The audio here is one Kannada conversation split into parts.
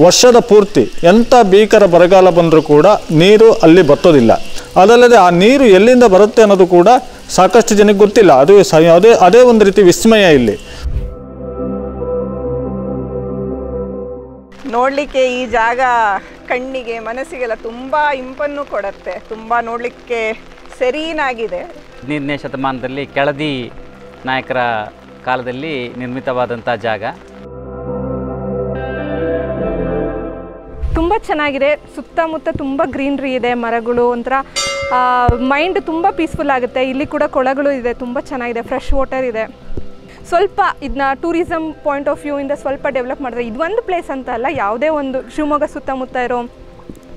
ವರ್ಷದ ಪೂರ್ತಿ ಎಂಥ ಭೀಕರ ಬರಗಾಲ ಬಂದರೂ ಕೂಡ ನೀರು ಅಲ್ಲಿ ಬರ್ತೋದಿಲ್ಲ. ಅದಲ್ಲದೆ ಆ ನೀರು ಎಲ್ಲಿಂದ ಬರುತ್ತೆ ಅನ್ನೋದು ಕೂಡ ಸಾಕಷ್ಟು ಜನಕ್ಕೆ ಗೊತ್ತಿಲ್ಲ. ಅದು ಅದೇ ಒಂದು ರೀತಿ ವಿಸ್ಮಯ ಇಲ್ಲಿ. ನೋಡಲಿಕ್ಕೆ ಈ ಜಾಗ ಕಣ್ಣಿಗೆ ಮನಸ್ಸಿಗೆಲ್ಲ ತುಂಬ ಇಂಪನ್ನು ಕೊಡುತ್ತೆ. ತುಂಬ ನೋಡಲಿಕ್ಕೆ ಸೆರೀನಾಗಿದೆ. 15ನೇ ಶತಮಾನದಲ್ಲಿ ಕೆಳದಿ ನಾಯಕರ ಕಾಲದಲ್ಲಿ ನಿರ್ಮಿತವಾದಂಥ ಜಾಗ. ತುಂಬ ಚೆನ್ನಾಗಿದೆ. ಸುತ್ತಮುತ್ತ ತುಂಬ ಗ್ರೀನ್ರಿ ಇದೆ, ಮರಗಳು, ಒಂಥರ ಮೈಂಡ್ ತುಂಬ ಪೀಸ್ಫುಲ್ ಆಗುತ್ತೆ. ಇಲ್ಲಿ ಕೂಡ ಕೊಳಗಳು ಇದೆ, ತುಂಬ ಚೆನ್ನಾಗಿದೆ, ಫ್ರೆಶ್ ವಾಟರ್ ಇದೆ. ಸ್ವಲ್ಪ ಇದನ್ನ ಟೂರಿಸಮ್ ಪಾಯಿಂಟ್ ಆಫ್ ವ್ಯೂ ಇಂದ ಸ್ವಲ್ಪ ಡೆವಲಪ್ ಮಾಡಿದ್ರೆ, ಇದೊಂದು ಪ್ಲೇಸ್ ಅಂತ ಅಲ್ಲ, ಯಾವುದೇ ಒಂದು ಶಿವಮೊಗ್ಗ ಸುತ್ತಮುತ್ತ ಇರೋ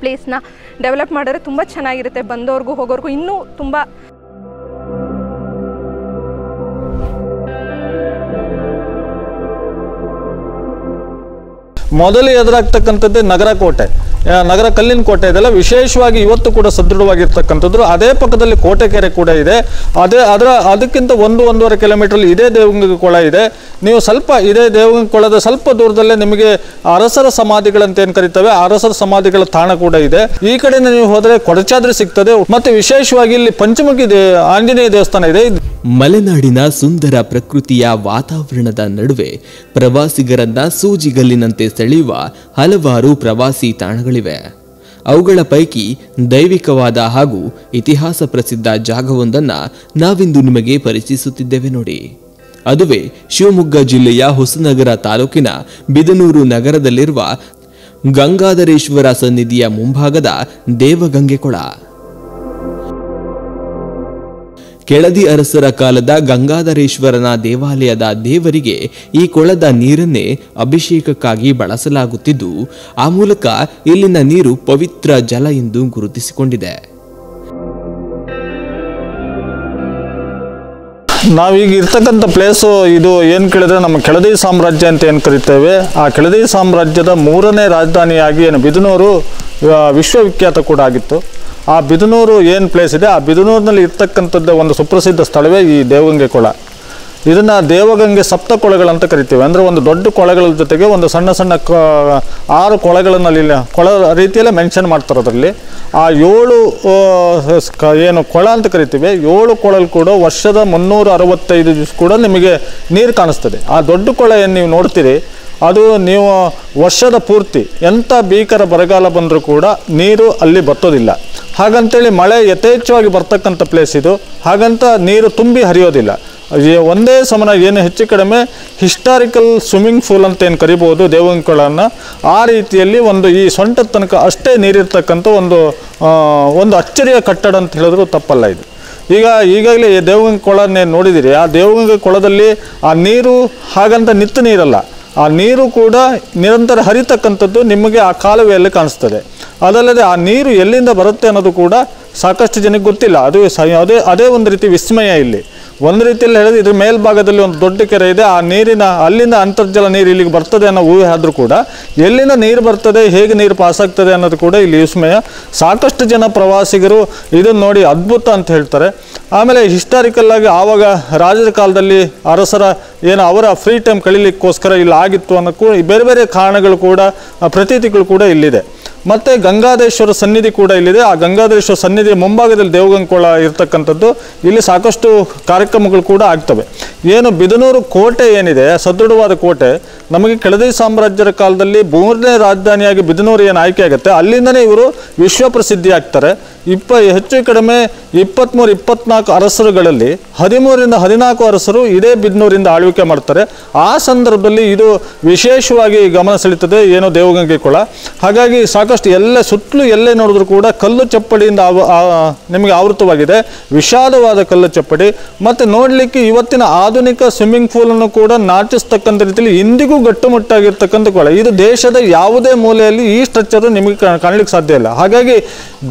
ಪ್ಲೇಸ್ನ ಡೆವಲಪ್ ಮಾಡಿದ್ರೆ ತುಂಬ ಚೆನ್ನಾಗಿರುತ್ತೆ. ಬಂದವ್ರಿಗೂ ಹೋಗೋರ್ಗೂ ಇನ್ನೂ ತುಂಬ. ಮೊದಲು ಎದುರಾಗ್ತಕ್ಕಂಥದ್ದೇ ನಗರ ಕೋಟೆ, ನಗರ ಕಲ್ಲಿನ ಕೋಟೆ ಇದೆಲ್ಲ ವಿಶೇಷವಾಗಿ ಇವತ್ತು ಕೂಡ ಸದೃಢವಾಗಿರ್ತಕ್ಕಂಥದ್ದು. ಅದೇ ಪಕ್ಕದಲ್ಲಿ ಕೋಟೆಕೆರೆ ಕೂಡ ಇದೆ. ಅದಕ್ಕಿಂತ 1-1.5 ಕಿಲೋಮೀಟರ್ ಇದೇ ದೇವಗಂಗೆ ಕೊಳ ಇದೆ. ನೀವು ಸ್ವಲ್ಪ ಇದೇ ದೇವಗಂಗೆ ಕೊಳದ ಸ್ವಲ್ಪ ದೂರದಲ್ಲೇ ನಿಮಗೆ ಅರಸರ ಸಮಾಧಿಗಳಂತ ಏನು ಕರಿತವೆ, ಅರಸರ ಸಮಾಧಿಗಳ ತಾಣ ಕೂಡ ಇದೆ. ಈ ಕಡೆ ನೀವು ಹೋದರೆ ಕೊಡಚಾದ್ರಿ ಸಿಗ್ತದೆ. ಮತ್ತೆ ವಿಶೇಷವಾಗಿ ಇಲ್ಲಿ ಪಂಚಮುಖಿ ಆಂಜನೇಯ ದೇವಸ್ಥಾನ ಇದೆ. ಮಲೆನಾಡಿನ ಸುಂದರ ಪ್ರಕೃತಿಯ ವಾತಾವರಣದ ನಡುವೆ ಪ್ರವಾಸಿಗರನ್ನ ಸೂಜಿಗಲ್ಲಿನಂತೆ ಸೆಳೆಯುವ ಹಲವಾರು ಪ್ರವಾಸಿ ತಾಣಗಳಿವೆ. ಅವುಗಳ ಪೈಕಿ ದೈವಿಕವಾದ ಹಾಗೂ ಇತಿಹಾಸ ಪ್ರಸಿದ್ಧ ಜಾಗವೊಂದನ್ನು ನಾವಿಂದು ನಿಮಗೆ ಪರಿಚಯಿಸುತ್ತಿದ್ದೇವೆ ನೋಡಿ. ಅದುವೇ ಶಿವಮೊಗ್ಗ ಜಿಲ್ಲೆಯ ಹೊಸನಗರ ತಾಲೂಕಿನ ಬಿದನೂರು ನಗರದಲ್ಲಿರುವ ಗಂಗಾಧರೇಶ್ವರ ಸನ್ನಿಧಿಯ ಮುಂಭಾಗದ ದೇವಗಂಗೆ ಕೊಳ. ಕೆಳದಿ ಅರಸರ ಕಾಲದ ಗಂಗಾಧರೇಶ್ವರನ ದೇವಾಲಯದ ದೇವರಿಗೆ ಈ ಕೊಳದ ನೀರನ್ನೇ ಅಭಿಷೇಕಕ್ಕಾಗಿ ಬಳಸಲಾಗುತ್ತಿದ್ದು, ಆ ಮೂಲಕ ಇಲ್ಲಿನ ನೀರು ಪವಿತ್ರ ಜಲ ಎಂದು ಗುರುತಿಸಿಕೊಂಡಿದೆ. ನಾವೀಗ ಇರ್ತಕ್ಕಂಥ ಪ್ಲೇಸು ಇದು ಏನು ಕೇಳಿದ್ರೆ ನಮ್ಮ ಕೆಳದಿ ಸಾಮ್ರಾಜ್ಯ ಅಂತ ಏನು ಕರಿತೇವೆ. ಆ ಕೆಳದಿ ಸಾಮ್ರಾಜ್ಯದ 3ನೇ ರಾಜಧಾನಿಯಾಗಿ ಏನು ಬಿದನೂರು ವಿಶ್ವವಿಖ್ಯಾತ ಕೂಡ ಆಗಿತ್ತು. ಆ ಬಿದನೂರು ಏನು ಪ್ಲೇಸ್ ಇದೆ, ಆ ಬಿದನೂರಿನಲ್ಲಿ ಇರ್ತಕ್ಕಂಥದ್ದು ಒಂದು ಸುಪ್ರಸಿದ್ಧ ಸ್ಥಳವೇ ಈ ದೇವಗಂಗೆ ಕೊಳ. ಇದನ್ನು ದೇವಗಂಗೆ ಸಪ್ತ ಕೊಳಗಳಂತ ಕರಿತೀವಿ. ಅಂದರೆ ಒಂದು ದೊಡ್ಡ ಕೊಳಗಳ ಜೊತೆಗೆ ಒಂದು ಸಣ್ಣ 6 ಕೊಳಗಳಲ್ಲಿ ಕೊಳ ರೀತಿಯಲ್ಲೇ ಮೆನ್ಷನ್ ಮಾಡ್ತಾರೆ. ಅದರಲ್ಲಿ ಆ 7 ಏನು ಕೊಳ ಅಂತ ಕರಿತೀವಿ, 7 ಕೊಳಲು ಕೂಡ ವರ್ಷದ 365 ದಿವಸ ಕೂಡ ನಿಮಗೆ ನೀರು ಕಾಣಿಸ್ತದೆ. ಆ ದೊಡ್ಡ ಕೊಳ ಏನು ನೀವು ನೋಡ್ತೀರಿ, ಅದು ನೀವು ವರ್ಷದ ಪೂರ್ತಿ ಎಂಥ ಭೀಕರ ಬರಗಾಲ ಬಂದರೂ ಕೂಡ ನೀರು ಅಲ್ಲಿ ಬರ್ತೋದಿಲ್ಲ. ಹಾಗಂತೇಳಿ ಮಳೆ ಯಥೇಚ್ಛವಾಗಿ ಬರ್ತಕ್ಕಂಥ ಪ್ಲೇಸ್ ಇದು. ಹಾಗಂತ ನೀರು ತುಂಬಿ ಹರಿಯೋದಿಲ್ಲ. ಒಂದೇ ಸಮನ ಏನು ಹೆಚ್ಚು ಕಡಿಮೆ ಹಿಸ್ಟಾರಿಕಲ್ ಸ್ವಿಮ್ಮಿಂಗ್ ಪೂಲ್ ಅಂತ ಏನು ಕರಿಬೋದು ದೇವಗಂಗೆ ಕೊಳನ, ಆ ರೀತಿಯಲ್ಲಿ ಒಂದು ಈ ಸೊಂಟದ ತನಕ ಅಷ್ಟೇ ನೀರಿರ್ತಕ್ಕಂಥ ಒಂದು ಅಚ್ಚರಿಯ ಕಟ್ಟಡ ಅಂತ ಹೇಳಿದ್ರು ತಪ್ಪಲ್ಲ ಇದು. ಈಗಾಗಲೇ ದೇವಗಂಗೆ ಕೊಳನ್ನೇ ನೋಡಿದ್ದೀರಿ. ಆ ದೇವಗಂಗೆ ಕೊಳದಲ್ಲಿ ಆ ನೀರು ಹಾಗಂತ ನಿಂತು ನೀರಲ್ಲ, ಆ ನೀರು ಕೂಡ ನಿರಂತರ ಹರಿತಕ್ಕಂಥದ್ದು ನಿಮಗೆ ಆ ಕಾಲುವೆಯಲ್ಲಿ ಕಾಣಿಸ್ತದೆ. ಅದಲ್ಲದೆ ಆ ನೀರು ಎಲ್ಲಿಂದ ಬರುತ್ತೆ ಅನ್ನೋದು ಕೂಡ ಸಾಕಷ್ಟು ಜನಕ್ಕೆ ಗೊತ್ತಿಲ್ಲ. ಅದೇ ಒಂದು ರೀತಿ ವಿಸ್ಮಯ ಇಲ್ಲಿ. ಒಂದು ರೀತಿಯಲ್ಲಿ ಹೇಳಿದ್ರೆ ಇದ್ರ ಮೇಲ್ಭಾಗದಲ್ಲಿ ಒಂದು ದೊಡ್ಡ ಕೆರೆ ಇದೆ. ಆ ಅಲ್ಲಿಂದ ಅಂತರ್ಜಲ ನೀರು ಇಲ್ಲಿಗೆ ಬರ್ತದೆ ಅನ್ನೋ ಊಹೆ ಆದರೂ ಕೂಡ ಎಲ್ಲಿಂದ ನೀರು ಬರ್ತದೆ, ಹೇಗೆ ನೀರು ಪಾಸಾಗ್ತದೆ ಅನ್ನೋದು ಕೂಡ ಇಲ್ಲಿ ವಿಸ್ಮಯ. ಸಾಕಷ್ಟು ಜನ ಪ್ರವಾಸಿಗರು ಇದನ್ನು ನೋಡಿ ಅದ್ಭುತ ಅಂತ ಹೇಳ್ತಾರೆ. ಆಮೇಲೆ ಹಿಸ್ಟಾರಿಕಲ್ ಆಗಿ ಆವಾಗ ರಾಜರ ಕಾಲದಲ್ಲಿ ಅರಸರ ಅವರ ಫ್ರೀ ಟೈಮ್ ಕಳೀಲಿಕ್ಕೋಸ್ಕರ ಇಲ್ಲಿ ಆಗಿತ್ತು ಅನ್ನೋ ಕೂಡ ಬೇರೆ ಬೇರೆ ಕಾರಣಗಳು ಕೂಡ ಪ್ರತೀತಿಗಳು ಕೂಡ ಇಲ್ಲಿದೆ. ಮತ್ತು ಗಂಗಾಧರೇಶ್ವರ ಸನ್ನಿಧಿ ಕೂಡ ಇಲ್ಲಿದೆ. ಆ ಗಂಗಾಧರೇಶ್ವರ ಸನ್ನಿಧಿಯ ಮುಂಭಾಗದಲ್ಲಿ ದೇವಗಂಗೆ ಕೊಳ ಇರ್ತಕ್ಕಂಥದ್ದು. ಇಲ್ಲಿ ಸಾಕಷ್ಟು ಕಾರ್ಯಕ್ರಮಗಳು ಕೂಡ ಆಗ್ತವೆ. ಏನು ಬಿದನೂರು ಕೋಟೆ ಏನಿದೆ, ಸದೃಢವಾದ ಕೋಟೆ, ನಮಗೆ ಕೆಳದಿ ಸಾಮ್ರಾಜ್ಯದ ಕಾಲದಲ್ಲಿ 3ನೇ ರಾಜಧಾನಿಯಾಗಿ ಬಿದನೂರು ಏನು ಆಯ್ಕೆ ಆಗುತ್ತೆ, ಅಲ್ಲಿಂದನೇ ಇವರು ವಿಶ್ವ ಪ್ರಸಿದ್ಧಿ ಆಗ್ತಾರೆ. ಹೆಚ್ಚು ಕಡಿಮೆ 23-24 ಅರಸರುಗಳಲ್ಲಿ 13-14 ಅರಸರು ಇದೇ ಬಿದನೂರಿಂದ ಆಳ್ವಿಕೆ ಮಾಡ್ತಾರೆ. ಆ ಸಂದರ್ಭದಲ್ಲಿ ಇದು ವಿಶೇಷವಾಗಿ ಗಮನ ಸೆಳೀತದೆ ಏನು ದೇವಗಂಗೆ ಕೊಳ. ಹಾಗಾಗಿ ಸಾಕಷ್ಟು ಸುತ್ತಲೂ ಎಲ್ಲೇ ನೋಡಿದ್ರು ಕೂಡ ಕಲ್ಲು ಚಪ್ಪಡಿಯಿಂದ ನಿಮಗೆ ಆವೃತವಾಗಿದೆ. ವಿಶಾಲವಾದ ಕಲ್ಲು ಚಪ್ಪಡಿ. ಮತ್ತು ನೋಡಲಿಕ್ಕೆ ಇವತ್ತಿನ ಆಧುನಿಕ ಸ್ವಿಮ್ಮಿಂಗ್ ಪೂಲನ್ನು ಕೂಡ ನಾಟಿಸ್ತಕ್ಕಂಥ ರೀತಿಯಲ್ಲಿ ಇಂದಿಗೂ ಗಟ್ಟುಮುಟ್ಟಾಗಿರ್ತಕ್ಕಂಥ ಕೊಳ. ಇದು ದೇಶದ ಯಾವುದೇ ಮೂಲೆಯಲ್ಲಿ ಈ ಸ್ಟ್ರಕ್ಚರ್ ನಿಮಗೆ ಕಾಣಲಿಕ್ಕೆ ಸಾಧ್ಯ ಇಲ್ಲ. ಹಾಗಾಗಿ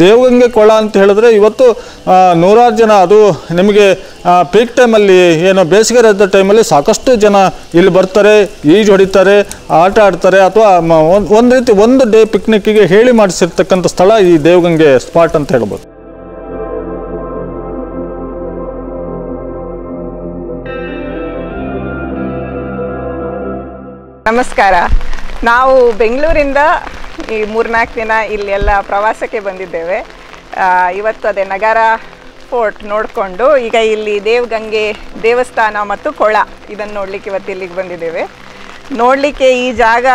ದೇವಗಂಗೆ ಕೊಳ ಅಂತ ಹೇಳಿದ್ರೆ ಇವತ್ತು 100 ಜನ, ಅದು ನಿಮಗೆ ಪೀಕ್ ಟೈಮಲ್ಲಿ ಬೇಸಿಗೆ ರಜದ ಟೈಮಲ್ಲಿ ಸಾಕಷ್ಟು ಜನ ಇಲ್ಲಿ ಬರ್ತಾರೆ, ಈಜು ಹೊಡಿತಾರೆ, ಆಟ ಆಡ್ತಾರೆ, ಅಥವಾ ಒಂದು ಡೇ ಪಿಕ್ನಿಕ್ಕಿಗೆ ಹೇಳಿ ಮಾಡಿಸಿರ್ತಕ್ಕಂಥ ಸ್ಥಳ ಈ ದೇವಗಂಗೆ ಸ್ಪಾಟ್ ಅಂತ ಹೇಳ್ಬೋದು. ನಮಸ್ಕಾರ. ನಾವು ಬೆಂಗಳೂರಿಂದ ಈ 3-4 ದಿನ ಇಲ್ಲೆಲ್ಲ ಪ್ರವಾಸಕ್ಕೆ ಬಂದಿದ್ದೇವೆ. ಇವತ್ತು ಅದೇ ನಗರ ಫೋರ್ಟ್ ನೋಡಿಕೊಂಡು ಈಗ ಇಲ್ಲಿ ದೇವಗಂಗೆ ದೇವಸ್ಥಾನ ಮತ್ತು ಕೊಳ ಇದನ್ನು ನೋಡಲಿಕ್ಕೆ ಇವತ್ತು ಇಲ್ಲಿಗೆ ಬಂದಿದ್ದೇವೆ. ನೋಡಲಿಕ್ಕೆ ಈ ಜಾಗ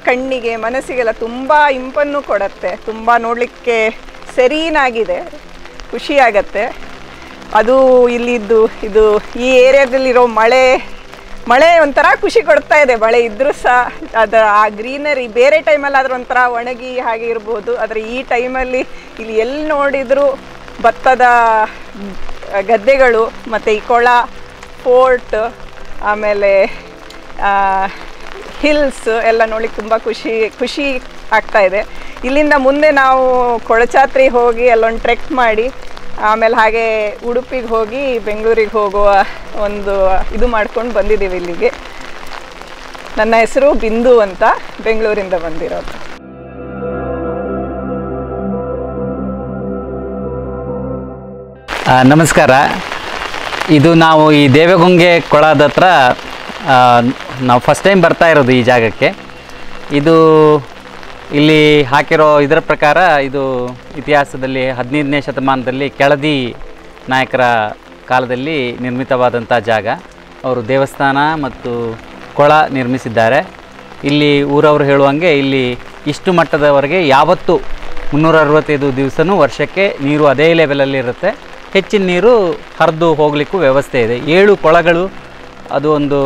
ಕಣ್ಣಿಗೆ ಮನಸ್ಸಿಗೆಲ್ಲ ತುಂಬ ಇಂಪನ್ನು ಕೊಡುತ್ತೆ. ತುಂಬ ನೋಡಲಿಕ್ಕೆ ಸೆರೀನಾಗಿದೆ, ಖುಷಿಯಾಗತ್ತೆ. ಅದು ಇಲ್ಲಿದ್ದು ಇದು ಈ ಏರಿಯಾದಲ್ಲಿರೋ ಮಳೆ ಒಂಥರ ಖುಷಿ ಕೊಡ್ತಾ ಇದೆ. ಮಳೆ ಇದ್ದರೂ ಸಹ ಅದು ಆ ಗ್ರೀನರಿ ಬೇರೆ ಟೈಮಲ್ಲಿ ಆದ್ರೆ ಒಂಥರ ಒಣಗಿ ಹಾಗೆ ಇರ್ಬೋದು, ಆದರೆ ಈ ಟೈಮಲ್ಲಿ ಇಲ್ಲಿ ಎಲ್ಲಿ ನೋಡಿದರೂ ಭತ್ತದ ಗದ್ದೆಗಳು ಮತ್ತು ಈ ಕೊಳ, ಫೋರ್ಟ್, ಆಮೇಲೆ ಹಿಲ್ಸ್ ಎಲ್ಲ ನೋಡ್ಲಿಕ್ಕೆ ತುಂಬ ಖುಷಿ ಆಗ್ತಾ ಇದೆ. ಇಲ್ಲಿಂದ ಮುಂದೆ ನಾವು ಕೊಳಚಾತ್ರಿ ಹೋಗಿ ಅಲ್ಲೊಂದು ಟ್ರೆಕ್ ಮಾಡಿ ಆಮೇಲೆ ಹಾಗೆ ಉಡುಪಿಗೆ ಹೋಗಿ ಬೆಂಗಳೂರಿಗೆ ಹೋಗುವ ಒಂದು ಇದು ಮಾಡ್ಕೊಂಡು ಬಂದಿದ್ದೀವಿ ಇಲ್ಲಿಗೆ. ನನ್ನ ಹೆಸರು ಬಿಂದು ಅಂತ, ಬೆಂಗಳೂರಿಂದ ಬಂದಿರೋದು. ನಮಸ್ಕಾರ. ಇದು ನಾವು ಈ ದೇವಗಂಗೆ ಕೊಳದ ಹತ್ರ ನಾವು ಫಸ್ಟ್ ಟೈಮ್ ಬರ್ತಾ ಇರೋದು ಈ ಜಾಗಕ್ಕೆ. ಇದು ಇಲ್ಲಿ ಹಾಕಿರೋ ಇದರ ಪ್ರಕಾರ ಇದು ಇತಿಹಾಸದಲ್ಲಿ 15ನೇ ಶತಮಾನದಲ್ಲಿ ಕೆಳದಿ ನಾಯಕರ ಕಾಲದಲ್ಲಿ ನಿರ್ಮಿತವಾದಂಥ ಜಾಗ. ಅವರು ದೇವಸ್ಥಾನ ಮತ್ತು ಕೊಳ ನಿರ್ಮಿಸಿದ್ದಾರೆ. ಇಲ್ಲಿ ಊರವರು ಹೇಳುವಂಗೆ ಇಲ್ಲಿ ಇಷ್ಟು ಮಟ್ಟದವರೆಗೆ ಯಾವತ್ತೂ 365 ದಿವಸನೂ ವರ್ಷಕ್ಕೆ ನೀರು ಅದೇ ಲೆವೆಲಲ್ಲಿ ಇರುತ್ತೆ. ಹೆಚ್ಚಿನ ನೀರು ಹರಿದು ಹೋಗಲಿಕ್ಕೂ ವ್ಯವಸ್ಥೆ ಇದೆ. 7 ಕೊಳಗಳು ಅದು ಒಂದು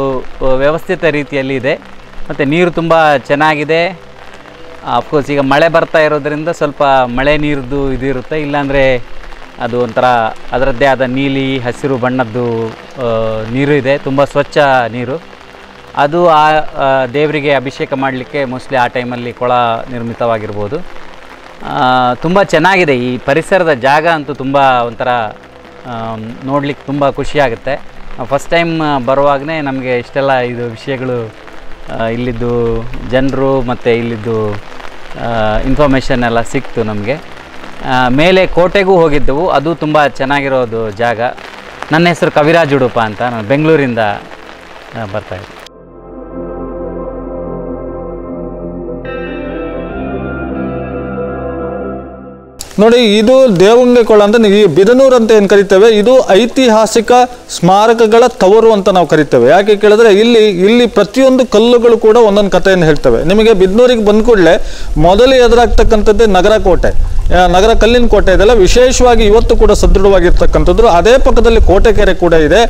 ವ್ಯವಸ್ಥಿತ ರೀತಿಯಲ್ಲಿ ಇದೆ. ಮತ್ತು ನೀರು ತುಂಬ ಚೆನ್ನಾಗಿದೆ. ಅಫ್ಕೋರ್ಸ್ ಈಗ ಮಳೆ ಬರ್ತಾ ಇರೋದರಿಂದ ಸ್ವಲ್ಪ ಮಳೆ ನೀರದ್ದು ಇದಿರುತ್ತೆ, ಇಲ್ಲಾಂದರೆ ಅದು ಒಂಥರ ಅದರದ್ದೇ ಆದ ನೀಲಿ ಹಸಿರು ಬಣ್ಣದ್ದು ನೀರು ಇದೆ, ತುಂಬ ಸ್ವಚ್ಛ ನೀರು. ಅದು ಆ ದೇವರಿಗೆ ಅಭಿಷೇಕ ಮಾಡಲಿಕ್ಕೆ ಮೋಸ್ಟ್ಲಿ ಆ ಟೈಮಲ್ಲಿ ಕೊಳ ನಿರ್ಮಿತವಾಗಿರ್ಬೋದು. ತುಂಬ ಚೆನ್ನಾಗಿದೆ. ಈ ಪರಿಸರದ ಜಾಗ ಅಂತೂ ತುಂಬ ಒಂಥರ ನೋಡಲಿಕ್ಕೆ ತುಂಬ ಖುಷಿಯಾಗುತ್ತೆ. ಫಸ್ಟ್ ಟೈಮ್ ಬರುವಾಗಲೇ ನಮಗೆ ಇಷ್ಟೆಲ್ಲ ಇದು ವಿಷಯಗಳು ಇಲ್ಲಿದ್ದು ಜನರು ಮತ್ತು ಇಲ್ಲಿದ್ದು ಇನ್ಫಾರ್ಮೇಷನ್ ಎಲ್ಲ ಸಿಕ್ತು ನಮಗೆ. ಮೇಲೆ ಕೋಟೆಗೂ ಹೋಗಿದ್ದೆವು, ಅದು ತುಂಬ ಚೆನ್ನಾಗಿರೋದು ಜಾಗ. ನನ್ನ ಹೆಸರು ಕವಿರಾಜ್ ಉಡುಪ ಅಂತ, ನಾನು ಬೆಂಗಳೂರಿಂದ ಬರ್ತಾಯಿದ್ದೆ. ನೋಡಿ, ಇದು ದೇವಗಂಗೆ ಕೊಳ ಅಂತ ಈ ಬಿದನೂರು ಅಂತ ಏನು ಕರಿತೇವೆ, ಇದು ಐತಿಹಾಸಿಕ ಸ್ಮಾರಕಗಳ ತವರು ಅಂತ ನಾವು ಕರಿತೇವೆ. ಯಾಕೆ ಕೇಳಿದ್ರೆ ಇಲ್ಲಿ ಪ್ರತಿಯೊಂದು ಕಲ್ಲುಗಳು ಕೂಡ ಒಂದೊಂದು ಕಥೆಯನ್ನು ಹೇಳ್ತವೆ. ನಿಮಗೆ ಬಿದನೂರಿಗೆ ಬಂದ ಕೂಡಲೇ ಮೊದಲು ಎದುರಾಗ್ತಕ್ಕಂಥದ್ದೇ ನಗರ ಕೋಟೆ, ನಗರ ಕಲ್ಲಿನ ಕೋಟೆ ಇದೆಲ್ಲ ವಿಶೇಷವಾಗಿ ಇವತ್ತು ಕೂಡ ಸದೃಢವಾಗಿರ್ತಕ್ಕಂಥದ್ದು. ಅದೇ ಪಕ್ಕದಲ್ಲಿ ಕೋಟೆಕೆರೆ ಕೂಡ ಇದೆ.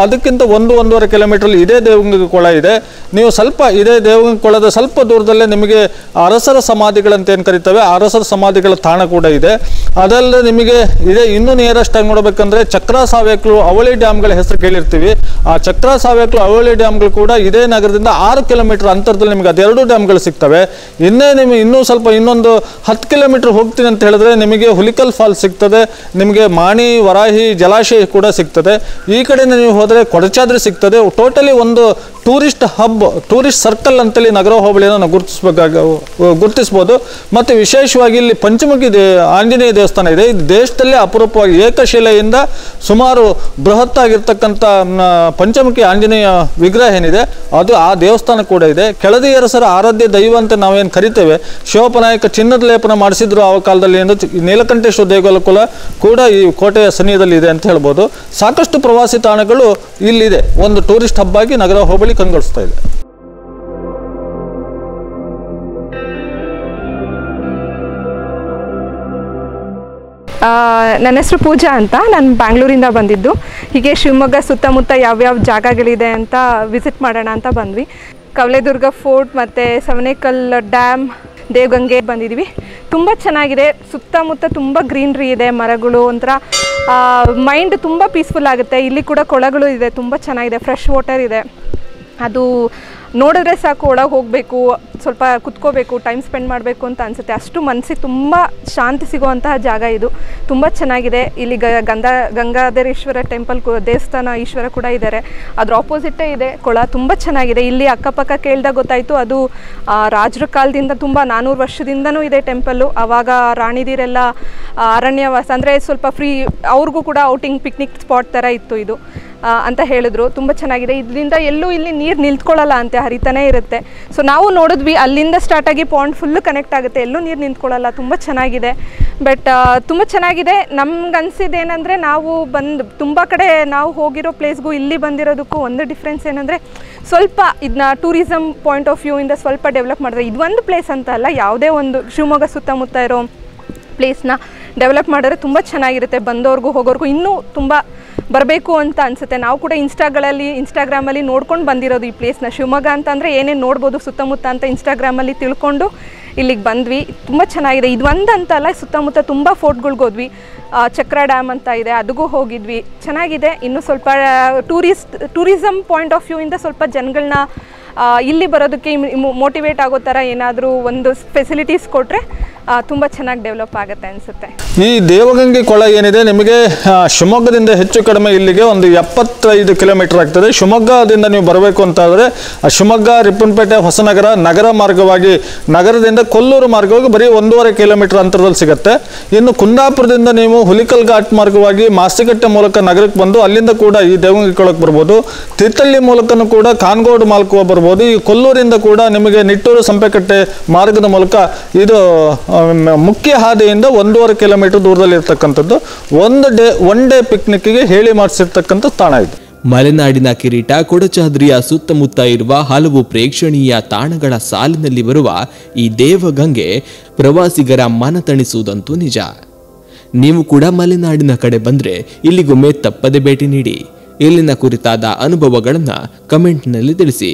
ಅದಕ್ಕಿಂತ 1-1.5 ಕಿಲೋಮೀಟರ್ ಇದೇ ದೇವಗಂಗೆ ಕೊಳ ಇದೆ. ನೀವು ಸ್ವಲ್ಪ ಇದೇ ದೇವಗಂಗೆ ಕೊಳದ ಸ್ವಲ್ಪ ದೂರದಲ್ಲೇ ನಿಮಗೆ ಅರಸರ ಸಮಾಧಿಗಳಂತ ಏನು ಕರಿತೇವೆ, ಅರಸರ ಸಮಾಧಿಗಳ ತಾಣ ಕೂಡ ಇದೆ. ಅದಲ್ಲದೆ ನಿಮಗೆ ಇದೇ ಇನ್ನೂ ನಿಯರೆಸ್ಟ್ ಆಗಿ ನೋಡಬೇಕಂದ್ರೆ ಚಕ್ರ ಸಾವೇಕ್ಲು ಅವಳಿ ಡ್ಯಾಮ್ಗಳ ಹೆಸರು ಕೇಳಿರ್ತೀವಿ. ಆ ಚಕ್ರ ಸಾವೇಕ್ಲು ಅವಳಿ ಡ್ಯಾಮ್ಗಳು ಕೂಡ ಇದೇ ನಗರದಿಂದ 6 ಕಿಲೋಮೀಟರ್ ಅಂತರದಲ್ಲಿ ನಿಮಗೆ ಅದೆರಡು ಡ್ಯಾಮ್ಗಳು ಸಿಗ್ತವೆ. ನಿಮಗೆ ಇನ್ನೊಂದು 10 ಕಿಲೋಮೀಟರ್ ಹೋಗ್ತೀನಿ ಅಂತ ಹೇಳಿದ್ರೆ ನಿಮಗೆ ಹುಲಿಕಲ್ ಫಾಲ್ಸ್ ಸಿಗ್ತದೆ, ನಿಮಗೆ ಮಾಣಿ ವರಾಹಿ ಜಲಾಶಯ ಕೂಡ ಸಿಗ್ತದೆ. ಈ ಕಡೆಯಿಂದ ನೀವು ಹೋದರೆ ಕೊಡಚಾದ್ರಿ ಸಿಗ್ತದೆ. ಟೋಟಲಿ ಒಂದು ಟೂರಿಸ್ಟ್ ಹಬ್, ಟೂರಿಸ್ಟ್ ಸರ್ಕಲ್ ಅಂತೇಳಿ ನಗರ ಹೋಬಳಿಯನ್ನು ನಾವು ಗುರುತಿಸ್ಬೋದು. ಮತ್ತು ವಿಶೇಷವಾಗಿ ಇಲ್ಲಿ ಪಂಚಮುಖಿ ಆಂಜನೇಯ ದೇವಸ್ಥಾನ ಇದೆ. ಇದು ದೇಶದಲ್ಲೇ ಅಪರೂಪವಾಗಿ ಏಕಶಿಲೆಯಿಂದ ಸುಮಾರು ಬೃಹತ್ ಆಗಿರ್ತಕ್ಕಂಥ ಪಂಚಮುಖಿ ಆಂಜನೇಯ ವಿಗ್ರಹ ಏನಿದೆ ಅದು ಆ ದೇವಸ್ಥಾನ ಕೂಡ ಇದೆ. ಕೆಳದಿ ಅರಸರ ಆರಾಧ್ಯ ದೈವ ಅಂತ ನಾವೇನು ಕರಿತೇವೆ, ಶಿವಪ್ಪನಾಯಕ ಚಿನ್ನದ ಲೇಪನ ಮಾಡಿಸಿದ್ರು ಆ ಕಾಲದಲ್ಲಿ ಎಂದು ನೀಲಕಂಠೇಶ್ವರ ದೇಗುಲ ಕೂಡ ಈ ಕೋಟೆಯ ಸನಿಹದಲ್ಲಿ ಇದೆ ಅಂತ ಹೇಳ್ಬೋದು. ಸಾಕಷ್ಟು ಪ್ರವಾಸಿ ತಾಣಗಳು ಇಲ್ಲಿದೆ. ಒಂದು ಟೂರಿಸ್ಟ್ ಹಬ್ ಆಗಿ ನಗರ ಹೋಬಳಿ ಕಂಗೊಳಿಸ್ತಾ ಇದೆ. ನನ್ನ ಹೆಸರು ಪೂಜಾ ಅಂತ, ನಾನು ಬ್ಯಾಂಗ್ಳೂರಿಂದ ಬಂದಿದ್ದು. ಹೀಗೆ ಶಿವಮೊಗ್ಗ ಸುತ್ತಮುತ್ತ ಯಾವ್ಯಾವ ಜಾಗಗಳಿದೆ ಅಂತ ವಿಸಿಟ್ ಮಾಡೋಣ ಅಂತ ಬಂದ್ವಿ. ಕವಲೇದುರ್ಗ ಫೋರ್ಟ್ ಮತ್ತು ಸವನೇಕಲ್ ಡ್ಯಾಮ್, ದೇವಗಂಗೆ ಬಂದಿದ್ದೀವಿ. ತುಂಬ ಚೆನ್ನಾಗಿದೆ. ಸುತ್ತಮುತ್ತ ತುಂಬ ಗ್ರೀನ್ರಿ ಇದೆ, ಮರಗಳು, ಒಂಥರ ಮೈಂಡ್ ತುಂಬ ಪೀಸ್ಫುಲ್ ಆಗುತ್ತೆ. ಇಲ್ಲಿ ಕೂಡ ಕೊಳಗಳು ಇದೆ, ತುಂಬ ಚೆನ್ನಾಗಿದೆ, ಫ್ರೆಶ್ ವಾಟರ್ ಇದೆ. ಅದು ನೋಡಿದ್ರೆ ಸಾಕು ಒಳಗೆ ಹೋಗಬೇಕು, ಸ್ವಲ್ಪ ಕುತ್ಕೋಬೇಕು, ಟೈಮ್ ಸ್ಪೆಂಡ್ ಮಾಡಬೇಕು ಅಂತ ಅನಿಸುತ್ತೆ. ಅಷ್ಟು ಮನಸ್ಸಿಗೆ ತುಂಬ ಶಾಂತಿ ಸಿಗುವಂತಹ ಜಾಗ ಇದು. ತುಂಬ ಚೆನ್ನಾಗಿದೆ. ಇಲ್ಲಿ ಗಂಗಾಧರೇಶ್ವರ ಟೆಂಪಲ್ ದೇವಸ್ಥಾನ ಈಶ್ವರ ಕೂಡ ಇದ್ದಾರೆ. ಅದ್ರ ಆಪೋಸಿಟ್ಟೇ ಇದೆ ಕೊಳ. ತುಂಬ ಚೆನ್ನಾಗಿದೆ. ಇಲ್ಲಿ ಅಕ್ಕಪಕ್ಕ ಕೇಳಿದಾಗ ಗೊತ್ತಾಯಿತು ಅದು ರಾಜರ ಕಾಲದಿಂದ ತುಂಬ 400 ವರ್ಷದಿಂದನೂ ಇದೆ ಟೆಂಪಲ್ಲು. ಆವಾಗ ರಾಣಿದಿರೆಲ್ಲ ಅರಣ್ಯವಾಸ ಅಂದರೆ ಸ್ವಲ್ಪ ಫ್ರೀ, ಅವ್ರಿಗೂ ಕೂಡ ಔಟಿಂಗ್ ಪಿಕ್ನಿಕ್ ಸ್ಪಾಟ್ ಥರ ಇತ್ತು ಇದು. ಅಂತ ಹೇಳಿದ್ರು. ತುಂಬ ಚೆನ್ನಾಗಿದೆ. ಇದರಿಂದ ಎಲ್ಲೂ ಇಲ್ಲಿ ನೀರು ನಿಂತ್ಕೊಳ್ಳಲ್ಲ ಅಂತೆ, ಹರಿತಾನೇ ಇರುತ್ತೆ. ಸೊ ನಾವು ನೋಡಿದ್ವಿ, ಅಲ್ಲಿಂದ ಸ್ಟಾರ್ಟ್ ಆಗಿ ಪಾಂಡ್ ಫುಲ್ಲು ಕನೆಕ್ಟ್ ಆಗುತ್ತೆ, ಎಲ್ಲೂ ನೀರು ನಿಂತ್ಕೊಳ್ಳಲ್ಲ. ತುಂಬ ಚೆನ್ನಾಗಿದೆ. ಬಟ್ ತುಂಬ ಚೆನ್ನಾಗಿದೆ. ನಮ್ಗೆ ಅನಿಸಿದ್ದು ಏನಂದರೆ, ನಾವು ತುಂಬ ಕಡೆ ನಾವು ಹೋಗಿರೋ ಪ್ಲೇಸ್ಗೂ ಇಲ್ಲಿ ಬಂದಿರೋದಕ್ಕೂ ಒಂದು ಡಿಫ್ರೆನ್ಸ್ ಏನಂದರೆ, ಸ್ವಲ್ಪ ಇದನ್ನ ಟೂರಿಸಮ್ ಪಾಯಿಂಟ್ ಆಫ್ ವ್ಯೂ ಇಂದ ಸ್ವಲ್ಪ ಡೆವಲಪ್ ಮಾಡಿದ್ರೆ, ಇದೊಂದು ಪ್ಲೇಸ್ ಅಂತ ಅಲ್ಲ, ಯಾವುದೇ ಒಂದು ಶಿವಮೊಗ್ಗ ಸುತ್ತಮುತ್ತ ಇರೋ ಪ್ಲೇಸ್ನ ಡೆವಲಪ್ ಮಾಡಿದ್ರೆ ತುಂಬ ಚೆನ್ನಾಗಿರುತ್ತೆ. ಬಂದವ್ರಿಗೂ ಹೋಗೋರ್ಗೂ ಇನ್ನೂ ತುಂಬ ಬರಬೇಕು ಅಂತ ಅನಿಸುತ್ತೆ. ನಾವು ಕೂಡ ಇನ್ಸ್ಟಾಗ್ರಾಮಲ್ಲಿ ನೋಡ್ಕೊಂಡು ಬಂದಿರೋದು ಈ ಪ್ಲೇಸ್ನ. ಶಿವಮೊಗ್ಗ ಅಂತಂದರೆ ಏನೇನು ನೋಡ್ಬೋದು ಸುತ್ತಮುತ್ತ ಅಂತ ಇನ್ಸ್ಟಾಗ್ರಾಮಲ್ಲಿ ತಿಳ್ಕೊಂಡು ಇಲ್ಲಿಗೆ ಬಂದ್ವಿ. ತುಂಬ ಚೆನ್ನಾಗಿದೆ. ಇದು ಒಂದಂತಲ್ಲ, ಸುತ್ತಮುತ್ತ ತುಂಬ ಫೋರ್ಟ್ಗಳ್ಗೆ ಹೋದ್ವಿ. ಚಕ್ರ ಡ್ಯಾಮ್ ಅಂತ ಇದೆ, ಅದಕ್ಕೂ ಹೋಗಿದ್ವಿ. ಚೆನ್ನಾಗಿದೆ. ಇನ್ನೂ ಸ್ವಲ್ಪ ಟೂರಿಸಮ್ ಪಾಯಿಂಟ್ ಆಫ್ ವ್ಯೂ ಇಂದ ಸ್ವಲ್ಪ ಜನಗಳನ್ನ ಇಲ್ಲಿ ಬರೋದಕ್ಕೆ ಮೋಟಿವೇಟ್ ಆಗೋ ಥರ ಏನಾದರೂ ಒಂದು ಫೆಸಿಲಿಟೀಸ್ ಕೊಟ್ಟರೆ ತುಂಬ ಚೆನ್ನಾಗಿ ಡೆವಲಪ್ ಆಗುತ್ತೆ ಅನಿಸುತ್ತೆ. ಈ ದೇವಗಂಗೆ ಕೊಳ ಏನಿದೆ, ನಿಮಗೆ ಶಿವಮೊಗ್ಗದಿಂದ ಹೆಚ್ಚು ಕಡಿಮೆ ಇಲ್ಲಿಗೆ ಒಂದು 75 ಕಿಲೋಮೀಟರ್ ಆಗ್ತದೆ. ಶಿವಮೊಗ್ಗದಿಂದ ನೀವು ಬರಬೇಕು ಅಂತಾದರೆ ಶಿವಮೊಗ್ಗ, ರಿಪ್ಪನ್ಪೇಟೆ, ಹೊಸನಗರ ನಗರ ಮಾರ್ಗವಾಗಿ, ನಗರದಿಂದ ಕೊಲ್ಲೂರು ಮಾರ್ಗವಾಗಿ ಬರೀ 1.5 ಕಿಲೋಮೀಟರ್ ಅಂತರದಲ್ಲಿ ಸಿಗುತ್ತೆ. ಇನ್ನು ಕುಂದಾಪುರದಿಂದ ನೀವು ಹುಲಿಕಲ್ ಘಾಟ್ ಮಾರ್ಗವಾಗಿ ಮಾಸ್ತಿಕಟ್ಟೆ ಮೂಲಕ ನಗರಕ್ಕೆ ಬಂದು ಅಲ್ಲಿಂದ ಕೂಡ ಈ ದೇವಗಂಗೆ ಕೊಳಕ್ಕೆ ಬರ್ಬೋದು. ತೀರ್ಥಹಳ್ಳಿ ಮೂಲಕನೂ ಕೂಡ ಕಾನ್ಗೋಡು ಮಾರ್ಗ ಬರ್ಬೋದು. ಈ ಕೊಲ್ಲೂರಿಂದ ಕೂಡ ನಿಮಗೆ ನಿಟ್ಟೂರು ಸಂಪೆಕಟ್ಟೆ ಮಾರ್ಗದ ಮೂಲಕ ಇದು ಮುಖ್ಯ ಹಾದಿಯಿಂದ 1.5 ಕಿಲೋಮೀಟರ್ ದೂರದಲ್ಲಿ ಇರ್ತಕ್ಕಂಥದ್ದು ಒನ್ ಡೇ ಪಿಕ್ನಿಕ್ಗೆ ಹೇಳಿ ಮಾಡಿಸಿರ್ತಕ್ಕಂಥ ತಾಣ ಇದು. ಮಲೆನಾಡಿನ ಕಿರೀಟ ಕೊಡಚಾದ್ರಿಯ ಸುತ್ತಮುತ್ತ ಇರುವ ಹಲವು ಪ್ರೇಕ್ಷಣೀಯ ತಾಣಗಳ ಸಾಲಿನಲ್ಲಿ ಬರುವ ಈ ದೇವಗಂಗೆ ಪ್ರವಾಸಿಗರ ಮನ ತಣಿಸುವುದಂತೂ ನಿಜ. ನೀವು ಕೂಡ ಮಲೆನಾಡಿನ ಕಡೆ ಬಂದ್ರೆ ಇಲ್ಲಿಗೊಮ್ಮೆ ತಪ್ಪದೆ ಭೇಟಿ ನೀಡಿ. ಇಲ್ಲಿನ ಕುರಿತಾದ ಅನುಭವಗಳನ್ನು ಕಮೆಂಟ್ನಲ್ಲಿ ತಿಳಿಸಿ.